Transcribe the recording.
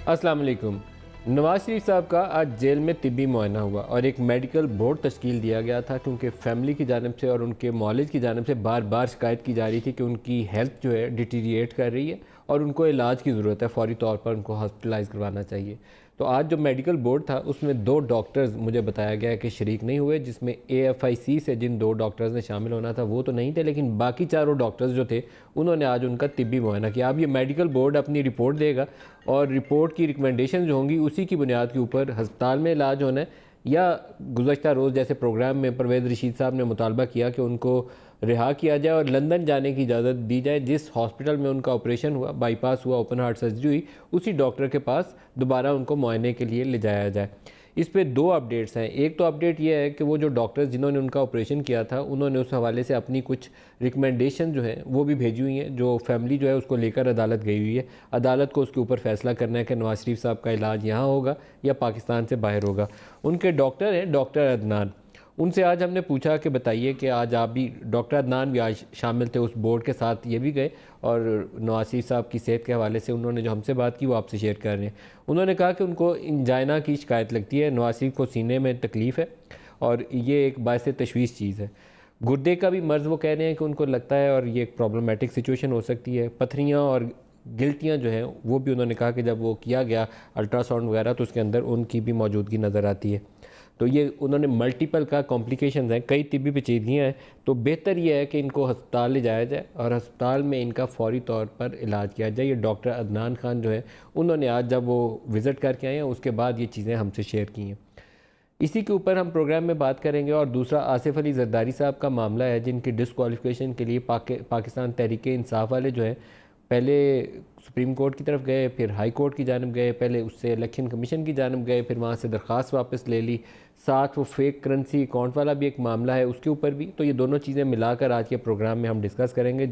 अस्सलाम वालेकुम। नवाज शरीफ साहब का आज जेल में तिब्बी मुआयना हुआ और एक मेडिकल बोर्ड तश्कील दिया गया था, क्योंकि फैमिली की जानिब से और उनके मौलिज की जानिब से बार बार शिकायत की जा रही थी कि उनकी हेल्थ जो है डिटीरिएट कर रही है और उनको इलाज की ज़रूरत है, फ़ौरी तौर पर उनको हॉस्पिटलाइज़ करवाना चाहिए। तो आज जो मेडिकल बोर्ड था उसमें 2 डॉक्टर्स मुझे बताया गया कि शरीक नहीं हुए, जिसमें AFIC से जिन 2 डॉक्टर्स ने शामिल होना था वो तो नहीं थे, लेकिन बाकी चारों डॉक्टर्स जो थे उन्होंने आज उनका तिब्बी मुआयना किया। अब ये मेडिकल बोर्ड अपनी रिपोर्ट देगा और रिपोर्ट की रिकमेंडेशन जो होंगी उसी की बुनियाद के ऊपर हस्पताल में इलाज होना है या गुज़श्ता रोज़ जैसे प्रोग्राम में परवेज़ रशीद साहब ने मुतालबा किया कि उनको रिहा किया जाए और लंदन जाने की इजाज़त दी जाए। जिस हॉस्पिटल में उनका ऑपरेशन हुआ, बाईपास हुआ, ओपन हार्ट सर्जरी हुई, उसी डॉक्टर के पास दोबारा उनको मुआयने के लिए ले जाया जाए। इस पे 2 अपडेट्स हैं। एक तो अपडेट ये है कि वो जो डॉक्टर्स जिन्होंने उनका ऑपरेशन किया था उन्होंने उस हवाले से अपनी कुछ रिकमेंडेशन जो है वो भी भेजी हुई हैं, जो फैमिली जो है उसको लेकर अदालत गई हुई है। अदालत को उसके ऊपर फैसला करना है कि नवाज शरीफ साहब का इलाज यहाँ होगा या पाकिस्तान से बाहर होगा। उनके डॉक्टर हैं डॉक्टर अदनान। उनसे आज हमने पूछा कि बताइए कि आज आप भी, डॉक्टर अदनान भी आज शामिल थे उस बोर्ड के साथ, ये भी गए और नवाज शरीफ साहब की सेहत के हवाले से उन्होंने जो हमसे बात की वो आपसे शेयर कर रहे हैं। उन्होंने कहा कि उनको इंजाइना की शिकायत लगती है, नवाज शरीफ को सीने में तकलीफ़ है और ये एक बायस तशवीश चीज़ है। गुर्दे का भी मर्ज़ वो कह रहे हैं कि उनको लगता है और ये एक प्रॉब्लमेटिक सिचुएशन हो सकती है। पथरियाँ और गिल्टियाँ जो हैं वो भी उन्होंने कहा कि जब वो किया गया अल्ट्रासाउंड वगैरह तो उसके अंदर उनकी भी मौजूदगी नज़र आती है। तो ये उन्होंने मल्टीपल का कॉम्प्लिकेशंस हैं, कई तिब्बी पेचीदगियाँ हैं, तो बेहतर ये है कि इनको अस्पताल ले जाया जाए और अस्पताल में इनका फ़ौरी तौर पर इलाज किया जाए। ये डॉक्टर अदनान खान जो है उन्होंने आज जब वो विज़िट करके आए हैं उसके बाद ये चीज़ें हमसे शेयर की हैं। इसी के ऊपर हम प्रोग्राम में बात करेंगे। और दूसरा आसिफ अली जरदारी साहब का मामला है, जिनकी डिसक्वालिफिकेशन के लिए पाकिस्तान तहरीक इंसाफ वाले जो है पहले सुप्रीम कोर्ट की तरफ गए, फिर हाई कोर्ट की जानब गए, पहले उससे इलेक्शन कमीशन की जानब गए, फिर वहाँ से दरख्वास्त वापस ले ली। साथ वो फेक करेंसी अकाउंट वाला भी एक मामला है उसके ऊपर भी। तो ये दोनों चीज़ें मिलाकर आज के प्रोग्राम में हम डिस्कस करेंगे।